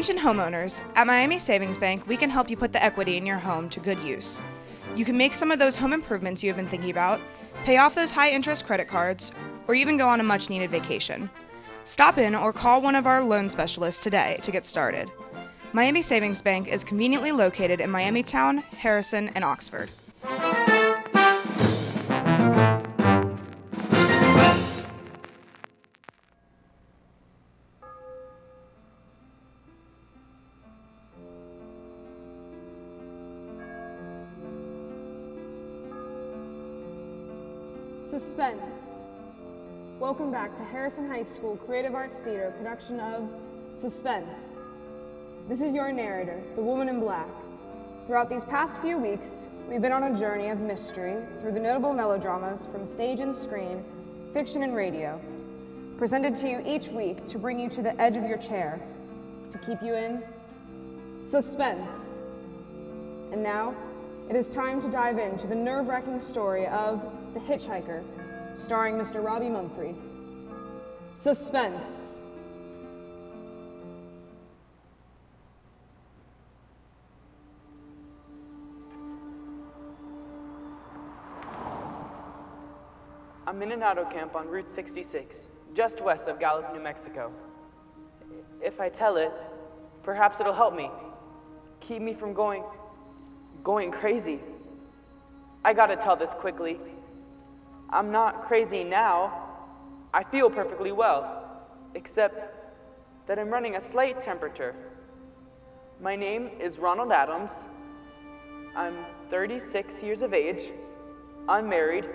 Attention homeowners, at Miami Savings Bank, we can help you put the equity in your home to good use. You can make some of those home improvements you have been thinking about, pay off those high-interest credit cards, or even go on a much-needed vacation. Stop in or call one of our loan specialists today to get started. Miami Savings Bank is conveniently located in Miamitown, Harrison, and Oxford. Suspense. Welcome back to Harrison High School Creative Arts Theater production of Suspense. This is your narrator, the Woman in Black. Throughout these past few weeks, we've been on a journey of mystery through the notable melodramas from stage and screen, fiction and radio, presented to you each week to bring you to the edge of your chair, to keep you in suspense. And now, it is time to dive into the nerve-wracking story of The Hitchhiker, starring Mr. Robbie Mumfree. Suspense. I'm in an auto camp on Route 66, just west of Gallup, New Mexico. If I tell it, perhaps it'll help me, keep me from going crazy. I gotta tell this quickly. I'm not crazy now. I feel perfectly well, except that I'm running a slight temperature. My name is Ronald Adams. I'm 36 years of age, unmarried,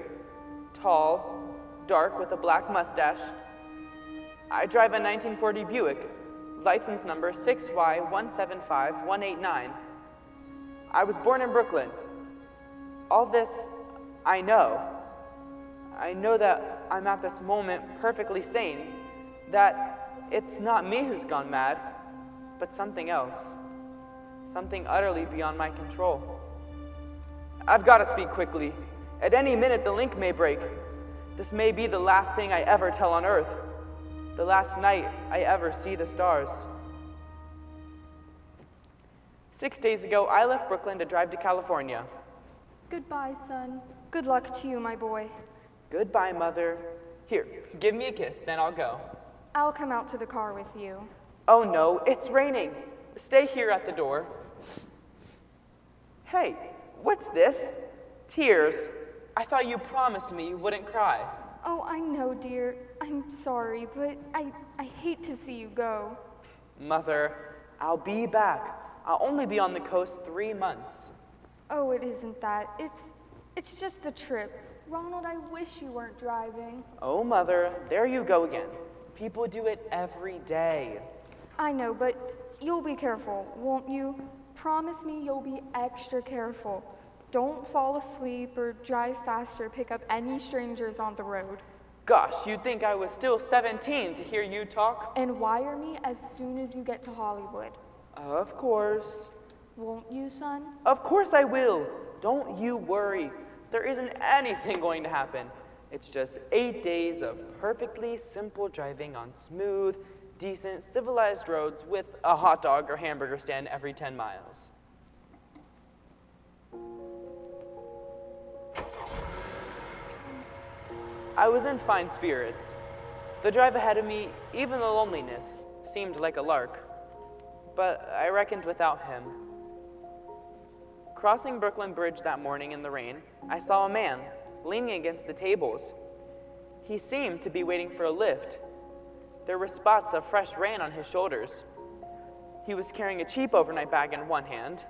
tall, dark with a black mustache. I drive a 1940 Buick, license number 6Y175189. I was born in Brooklyn. All this, I know. I know that I'm at this moment perfectly sane, that it's not me who's gone mad, but something else, something utterly beyond my control. I've got to speak quickly. At any minute, the link may break. This may be the last thing I ever tell on Earth, the last night I ever see the stars. 6 days ago, I left Brooklyn to drive to California. Goodbye, son. Good luck to you, my boy. Goodbye, Mother. Here, give me a kiss, then I'll go. I'll come out to the car with you. Oh no, it's raining. Stay here at the door. Hey, what's this? Tears. I thought you promised me you wouldn't cry. Oh, I know, dear. I'm sorry, but I hate to see you go. Mother, I'll be back. I'll only be on the coast 3 months. Oh, it isn't that. It's just the trip. Ronald, I wish you weren't driving. Oh, Mother, there you go again. People do it every day. I know, but you'll be careful, won't you? Promise me you'll be extra careful. Don't fall asleep or drive fast or pick up any strangers on the road. Gosh, you'd think I was still 17 to hear you talk. And wire me as soon as you get to Hollywood. Of course. Won't you, son? Of course I will. Don't you worry. There isn't anything going to happen. It's just 8 days of perfectly simple driving on smooth, decent, civilized roads with a hot dog or hamburger stand every 10 miles. I was in fine spirits. The drive ahead of me, even the loneliness, seemed like a lark. But I reckoned without him. Crossing Brooklyn Bridge that morning in the rain, I saw a man leaning against the tables. He seemed to be waiting for a lift. There were spots of fresh rain on his shoulders. He was carrying a cheap overnight bag in one hand.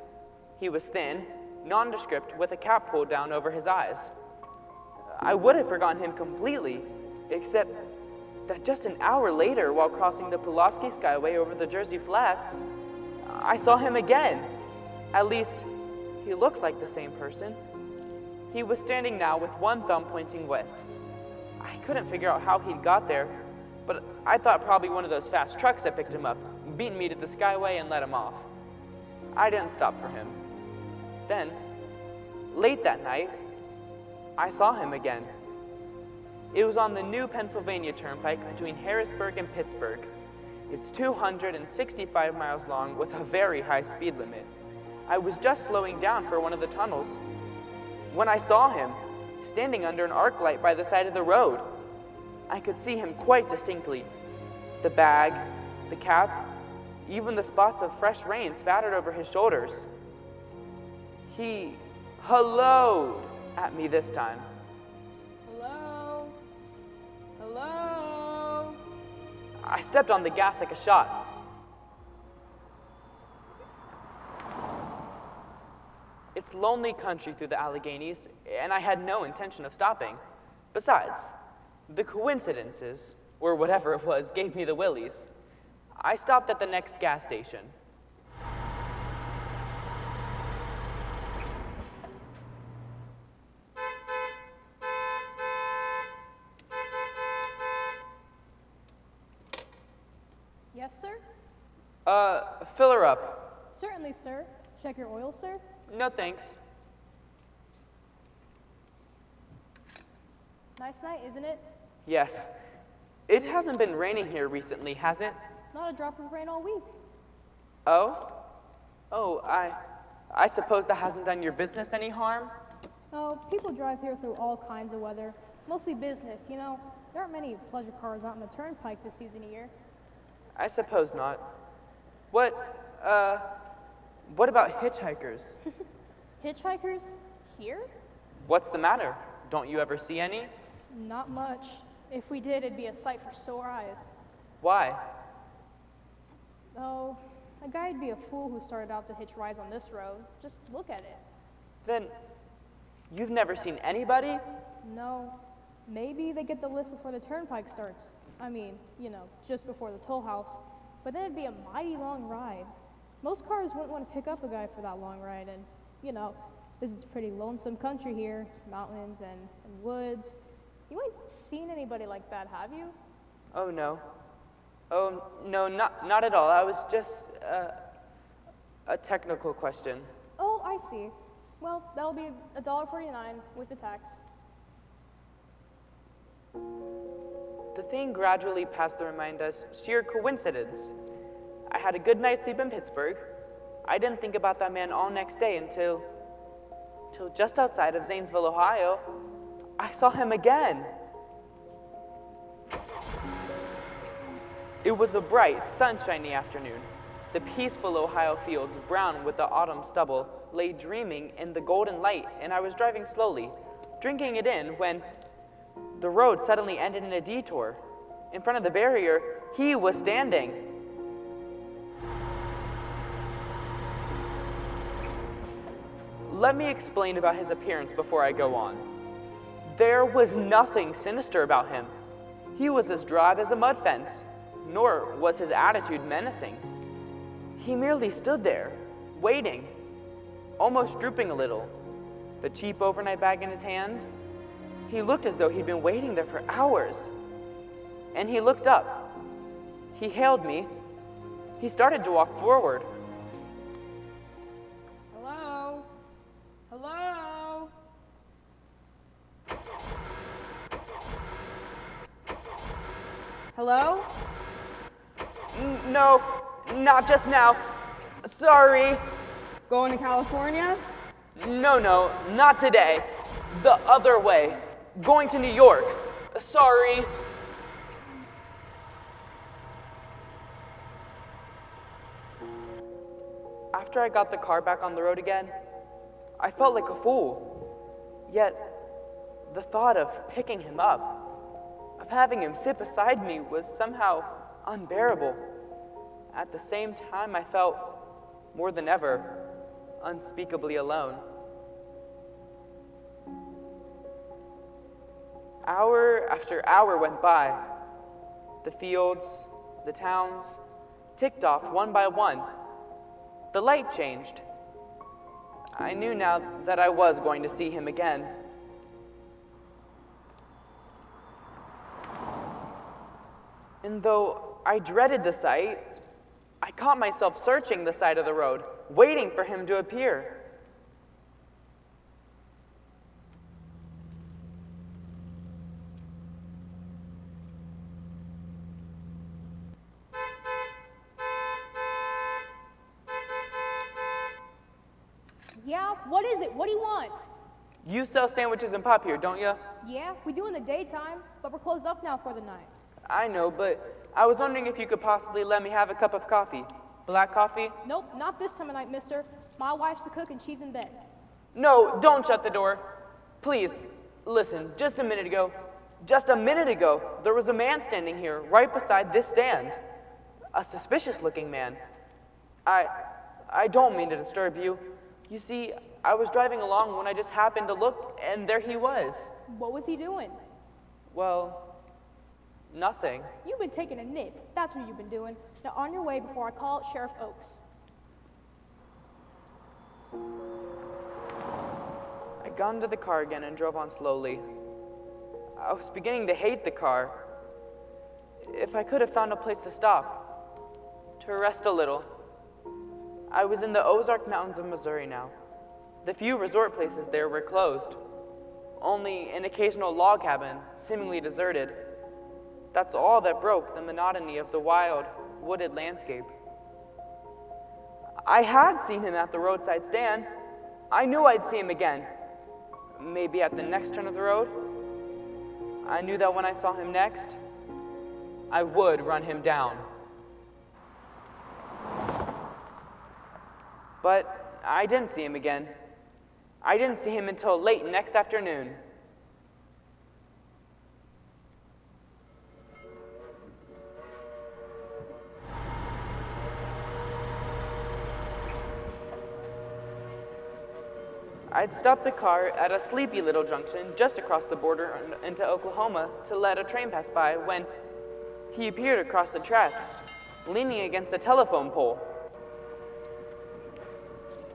He was thin, nondescript, with a cap pulled down over his eyes. I would have forgotten him completely, except that just an hour later, while crossing the Pulaski Skyway over the Jersey Flats, I saw him again. At least, he looked like the same person. He was standing now with one thumb pointing west. I couldn't figure out how he'd got there, but I thought probably one of those fast trucks had picked him up, beaten me to the Skyway, and let him off. I didn't stop for him. Then, late that night, I saw him again. It was on the new Pennsylvania Turnpike between Harrisburg and Pittsburgh. It's 265 miles long with a very high speed limit. I was just slowing down for one of the tunnels when I saw him standing under an arc light by the side of the road. I could see him quite distinctly. The bag, the cap, even the spots of fresh rain spattered over his shoulders. He helloed at me this time. Hello? Hello? I stepped on the gas like a shot. It's lonely country through the Alleghenies, and I had no intention of stopping. Besides, the coincidences, or whatever it was, gave me the willies. I stopped at the next gas station. Yes, sir? Fill her up. Certainly, sir. Check your oil, sir. No thanks. Nice night, isn't it? Yes. It hasn't been raining here recently, has it? Not a drop of rain all week. Oh? Oh, I suppose that hasn't done your business any harm? Oh, people drive here through all kinds of weather. Mostly business, you know. There aren't many pleasure cars out on the turnpike this season of year. I suppose not. What about hitchhikers? Hitchhikers? Here? What's the matter? Don't you ever see any? Not much. If we did, it'd be a sight for sore eyes. Why? Oh, a guy'd be a fool who started out to hitch rides on this road. Just look at it. Then, you've never seen anybody? No. Maybe they get the lift before the turnpike starts. I mean, you know, just before the toll house. But then it'd be a mighty long ride. Most cars wouldn't want to pick up a guy for that long ride, and, you know, this is pretty lonesome country here. Mountains and woods. You ain't seen anybody like that, have you? Oh, no. Oh, no, not at all. I was just, a technical question. Oh, I see. Well, that'll be $1.49 with the tax. The thing gradually passed to remind us sheer coincidence. I had a good night's sleep in Pittsburgh. I didn't think about that man all next day until just outside of Zanesville, Ohio, I saw him again. It was a bright, sunshiny afternoon. The peaceful Ohio fields, brown with the autumn stubble, lay dreaming in the golden light, and I was driving slowly, drinking it in, when the road suddenly ended in a detour. In front of the barrier, he was standing. Let me explain about his appearance before I go on. There was nothing sinister about him. He was as dry as a mud fence, nor was his attitude menacing. He merely stood there, waiting, almost drooping a little, the cheap overnight bag in his hand. He looked as though he'd been waiting there for hours. And he looked up. He hailed me. He started to walk forward. Hello? Hello? Hello? No, not just now. Sorry. Going to California? No, not today. The other way. Going to New York. Sorry. After I got the car back on the road again, I felt like a fool. Yet, the thought of picking him up, of having him sit beside me, was somehow unbearable. At the same time, I felt, more than ever, unspeakably alone. Hour after hour went by. The fields, the towns, ticked off one by one. The light changed. I knew now that I was going to see him again. And though I dreaded the sight, I caught myself searching the side of the road, waiting for him to appear. Yeah? What is it? What do you want? You sell sandwiches and pop here, don't you? Yeah, we do in the daytime, but we're closed up now for the night. I know, but I was wondering if you could possibly let me have a cup of coffee. Black coffee? Nope, not this time of night, mister. My wife's the cook and she's in bed. No, don't shut the door. Please, listen, just a minute ago, there was a man standing here right beside this stand. A suspicious-looking man. I don't mean to disturb you. You see, I was driving along when I just happened to look, and there he was. What was he doing? Well, nothing. You've been taking a nip. That's what you've been doing. Now on your way before I call out Sheriff Oakes. I got into the car again and drove on slowly. I was beginning to hate the car. If I could have found a place to stop, to rest a little. I was in the Ozark Mountains of Missouri now. The few resort places there were closed. Only an occasional log cabin, seemingly deserted. That's all that broke the monotony of the wild, wooded landscape. I had seen him at the roadside stand. I knew I'd see him again. Maybe at the next turn of the road. I knew that when I saw him next, I would run him down. But I didn't see him again. I didn't see him until late next afternoon. I'd stopped the car at a sleepy little junction just across the border into Oklahoma to let a train pass by when he appeared across the tracks, leaning against a telephone pole.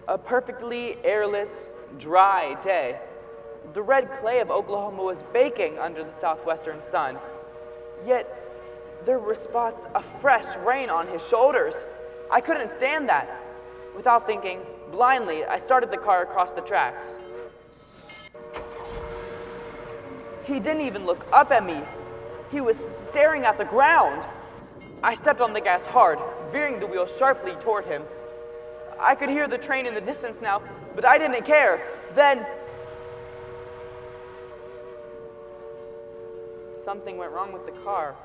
A perfectly airless, dry day. The red clay of Oklahoma was baking under the southwestern sun, yet there were spots of fresh rain on his shoulders. I couldn't stand that. Without thinking, blindly, I started the car across the tracks. He didn't even look up at me. He was staring at the ground. I stepped on the gas hard, veering the wheel sharply toward him. I could hear the train in the distance now, but I didn't care. Then, something went wrong with the car.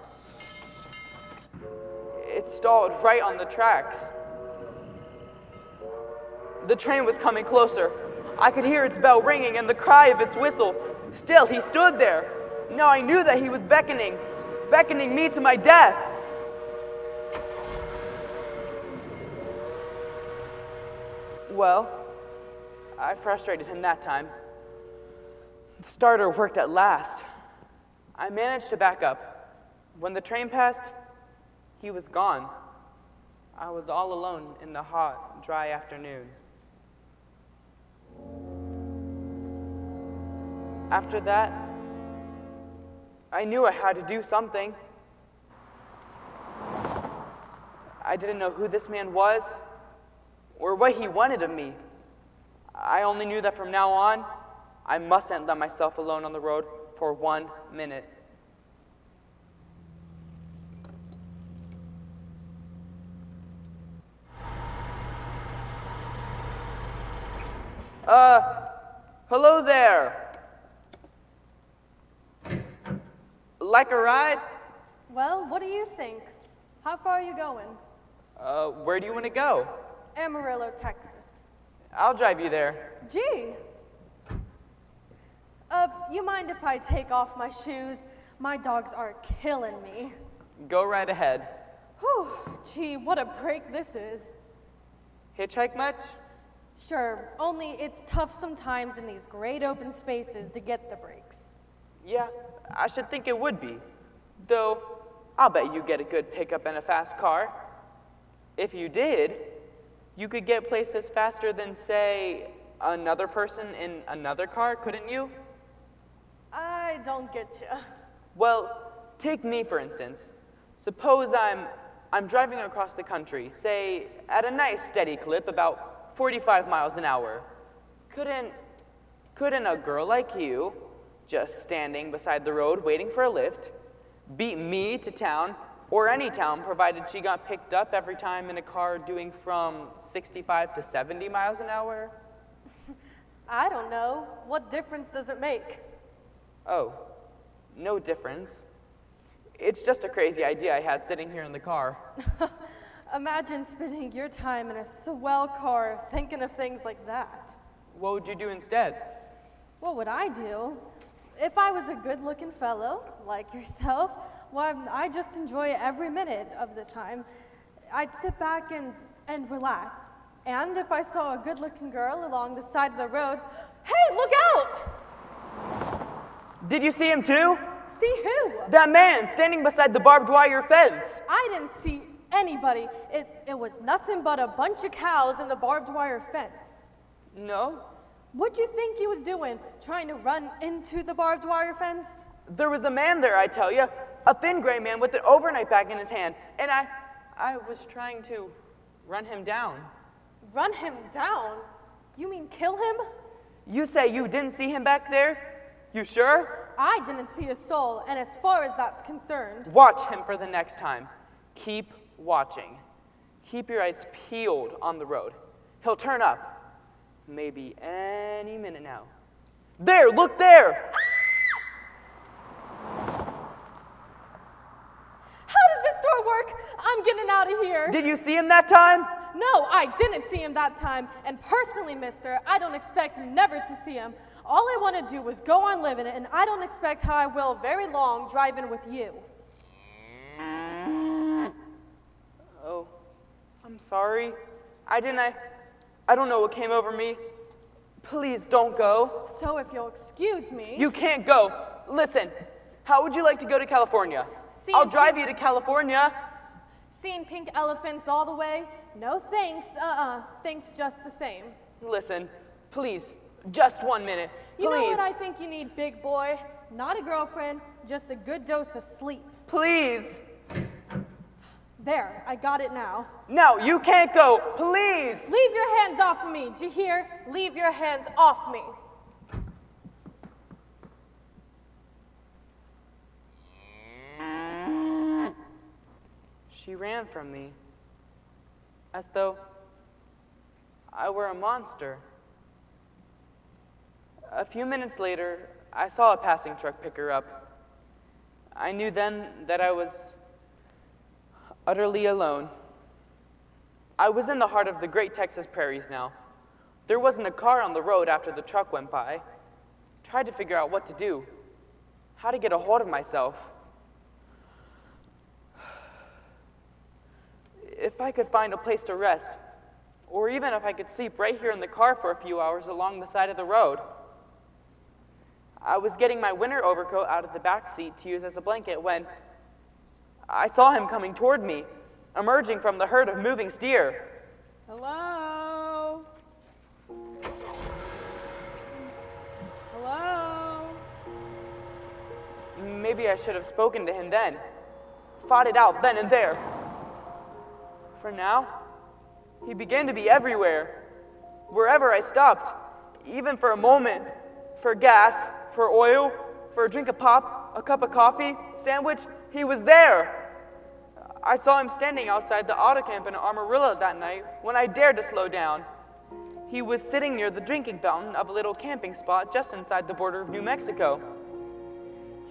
It stalled right on the tracks. The train was coming closer. I could hear its bell ringing and the cry of its whistle. Still, he stood there. Now I knew that he was beckoning me to my death. Well, I frustrated him that time. The starter worked at last. I managed to back up. When the train passed, he was gone. I was all alone in the hot, dry afternoon. After that, I knew I had to do something. I didn't know who this man was or what he wanted of me. I only knew that from now on, I mustn't let myself alone on the road for 1 minute. Hello there. Like a ride? Well, what do you think? How far are you going? Where do you want to go? Amarillo, Texas. I'll drive you there. Gee. You mind if I take off my shoes? My dogs are killing me. Go right ahead. Whew, gee, what a break this is. Hitchhike much? Sure, only it's tough sometimes in these great open spaces to get the breaks. Yeah, I should think it would be. Though, I'll bet you get a good pickup and a fast car. If you did, you could get places faster than, say, another person in another car, couldn't you? I don't get you. Well, take me for instance. Suppose I'm driving across the country, say, at a nice steady clip, about 45 miles an hour. Couldn't a girl like you, just standing beside the road waiting for a lift, beat me to town, or any town, provided she got picked up every time in a car doing from 65 to 70 miles an hour? I don't know. What difference does it make? Oh, no difference. It's just a crazy idea I had sitting here in the car. Imagine spending your time in a swell car thinking of things like that. What would you do instead? What would I do? If I was a good-looking fellow, like yourself, well, I just enjoy every minute of the time. I'd sit back and relax. And if I saw a good-looking girl along the side of the road, hey, look out! Did you see him too? See who? That man standing beside the barbed wire fence. I didn't see anybody. It was nothing but a bunch of cows in the barbed wire fence. No, What'd you think he was doing? Trying to run into the barbed wire fence? there was a man there, I tell you. A thin gray man with an overnight bag in his hand. And I was trying to run him down. Run him down? You mean kill him? You say you didn't see him back there? You sure? I didn't see a soul, and as far as that's concerned, Watch him for the next time. Keep watching. Keep your eyes peeled on the road. He'll turn up. Maybe any minute now. There, look there! how does this door work? I'm getting out of here. Did you see him that time? No, I didn't see him that time, and personally, mister, I don't expect never to see him. All I want to do is go on living, and I don't expect how I will very long driving with you. Oh, I'm sorry. I don't know what came over me. Please don't go. So if you'll excuse me... You can't go. Listen, how would you like to go to California? See I'll if drive you- you to California. Seeing pink elephants all the way? No thanks, thanks just the same. Listen, please, just 1 minute. Please. You know what I think you need, big boy? Not a girlfriend, just a good dose of sleep. Please. There, I got it now. No, you can't go. Please. Leave your hands off of me, do you hear? Leave your hands off me. She ran from me, as though I were a monster. A few minutes later, I saw a passing truck pick her up. I knew then that I was utterly alone. I was in the heart of the great Texas prairies now. There wasn't a car on the road after the truck went by. Tried to figure out what to do, how to get a hold of myself. If I could find a place to rest, or even if I could sleep right here in the car for a few hours along the side of the road. I was getting my winter overcoat out of the back seat to use as a blanket when I saw him coming toward me, emerging from the herd of moving steer. Hello? Hello? Maybe I should have spoken to him then, fought it out then and there. For now, he began to be everywhere, wherever I stopped, even for a moment, for gas, for oil, for a drink of pop, a cup of coffee, sandwich, he was there. I saw him standing outside the auto camp in Amarillo that night when I dared to slow down. He was sitting near the drinking fountain of a little camping spot just inside the border of New Mexico.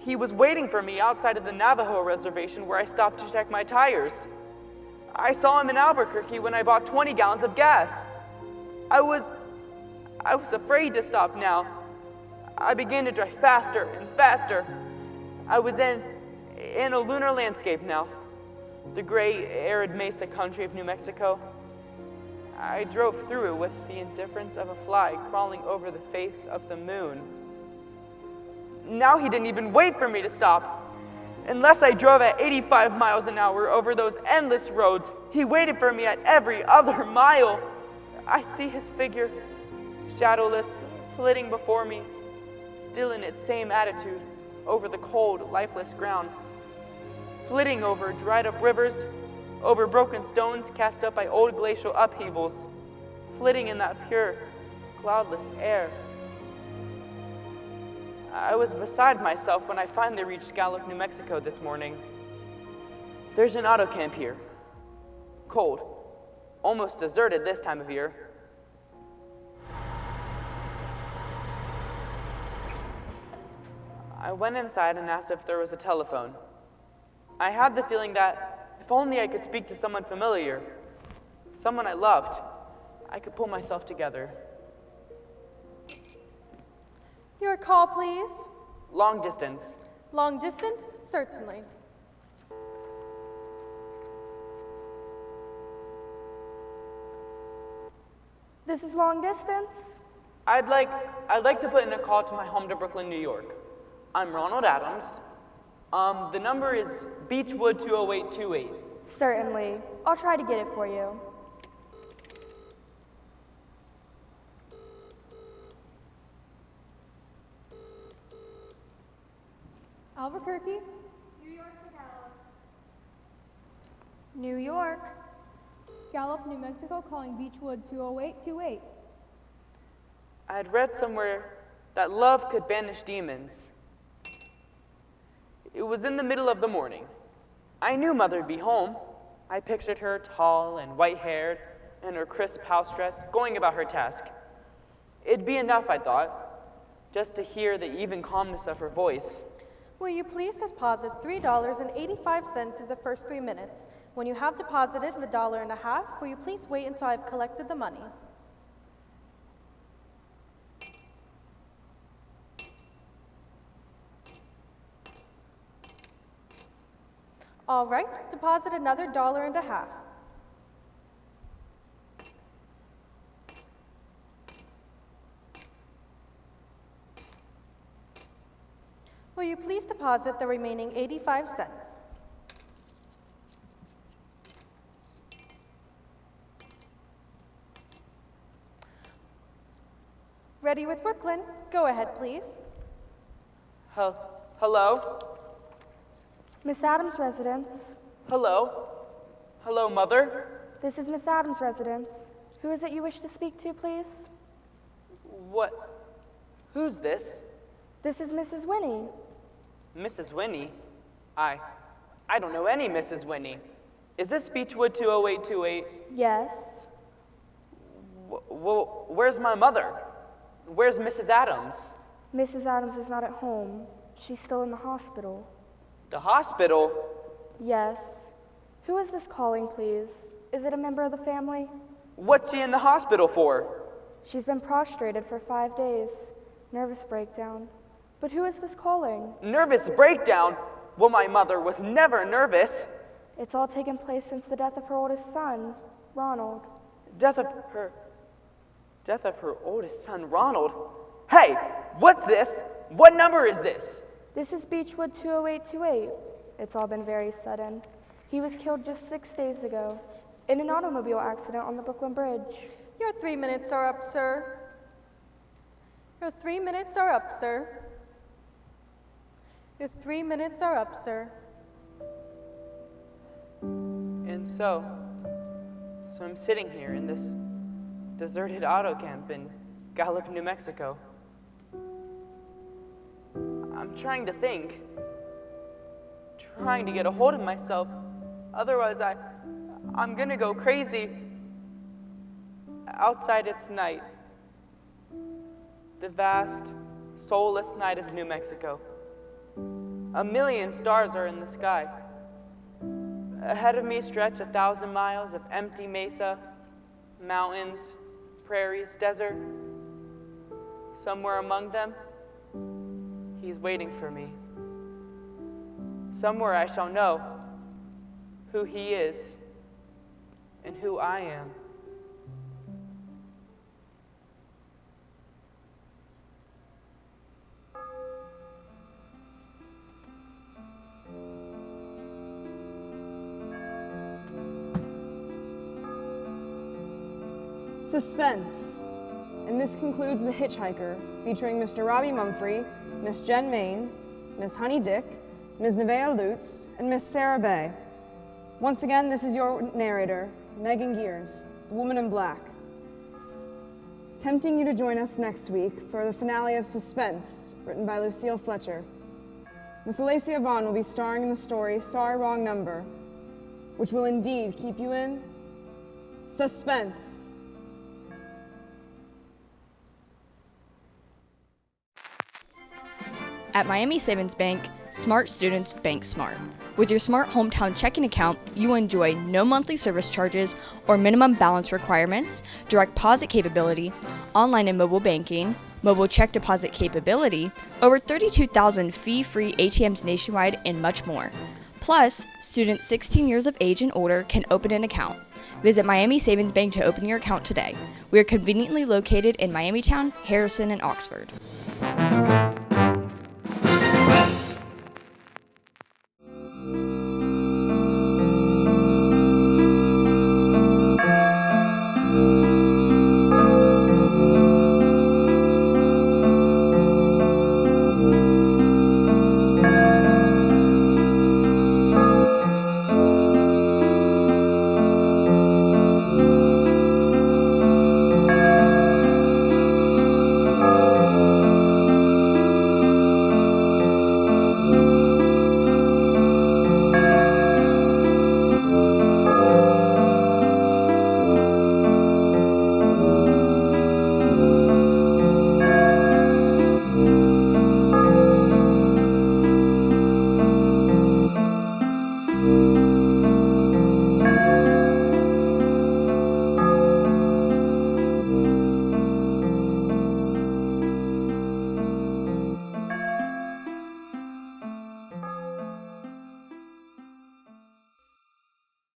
He was waiting for me outside of the Navajo reservation where I stopped to check my tires. I saw him in Albuquerque when I bought 20 gallons of gas. I was afraid to stop now. I began to drive faster and faster. I was in a lunar landscape now, the gray, arid mesa country of New Mexico. I drove through it with the indifference of a fly crawling over the face of the moon. Now he didn't even wait for me to stop. Unless I drove at 85 miles an hour over those endless roads, he waited for me at every other mile. I'd see his figure, shadowless, flitting before me, still in its same attitude, over the cold, lifeless ground, flitting over dried-up rivers, over broken stones cast up by old glacial upheavals, flitting in that pure, cloudless air. I was beside myself when I finally reached Gallup, New Mexico this morning. There's an auto camp here. Cold, almost deserted this time of year. I went inside and asked if there was a telephone. I had the feeling that if only I could speak to someone familiar, someone I loved, I could pull myself together. Your call, please. Long distance. Long distance? Certainly. This is long distance. I'd like to put in a call to my home to Brooklyn, New York. I'm Ronald Adams. The number is Beechwood 20828. Certainly. I'll try to get it for you. Albuquerque? New York. Gallup, New Mexico, calling Beechwood 20828. I had read somewhere that love could banish demons. It was in the middle of the morning. I knew Mother'd be home. I pictured her tall and white-haired in her crisp house dress, going about her task. It'd be enough, I thought, just to hear the even calmness of her voice. Will you please deposit $3.85 for the first 3 minutes? When you have deposited $1.50, will you please wait until I've collected the money? All right, deposit another $1.50. Will you please deposit the remaining 85 cents? Ready with Brooklyn? Go ahead, please. Hello? Miss Adams' residence. Hello? Hello, Mother? This is Miss Adams' residence. Who is it you wish to speak to, please? What? Who's this? This is Mrs. Winnie. Mrs. Winnie? I don't know any Mrs. Winnie. Is this Beechwood 20828? Yes. Well, where's my mother? Where's Mrs. Adams? Mrs. Adams is not at home. She's still in the hospital. The hospital? Yes. Who is this calling, please? Is it a member of the family? What's she in the hospital for? She's been prostrated for 5 days. Nervous breakdown. But who is this calling? Nervous breakdown? Well, my mother was never nervous. It's all taken place since the death of her oldest son, Ronald. Death of her oldest son, Ronald? Hey, what's this? What number is this? This is Beechwood 20828. It's all been very sudden. He was killed just 6 days ago in an automobile accident on the Brooklyn Bridge. Your 3 minutes are up, sir. Your 3 minutes are up, sir. Your 3 minutes are up, sir. And so I'm sitting here in this deserted auto camp in Gallup, New Mexico. I'm trying to think, trying to get a hold of myself. Otherwise, I'm gonna go crazy. Outside it's night. The vast, soulless night of New Mexico. 1,000,000 stars are in the sky. Ahead of me stretch 1,000 miles of empty mesa, mountains, prairies, desert. Somewhere among them, he's waiting for me. Somewhere I shall know who he is and who I am. Suspense. And this concludes The Hitchhiker, featuring Mr. Robbie Mumphrey, Miss Jen Maines, Miss Honey Dick, Ms. Nevaeh Lutz, and Miss Sarah Bay. Once again, this is your narrator, Megan Gears, the woman in black. Tempting you to join us next week for the finale of Suspense, written by Lucille Fletcher. Miss Alacia Vaughn will be starring in the story Sorry Wrong Number, which will indeed keep you in suspense. At Miami Savings Bank, smart students bank smart. With your smart hometown checking account, you will enjoy no monthly service charges or minimum balance requirements, direct deposit capability, online and mobile banking, mobile check deposit capability, over 32,000 fee-free ATMs nationwide, and much more. Plus, students 16 years of age and older can open an account. Visit Miami Savings Bank to open your account today. We are conveniently located in Miamitown, Harrison, and Oxford.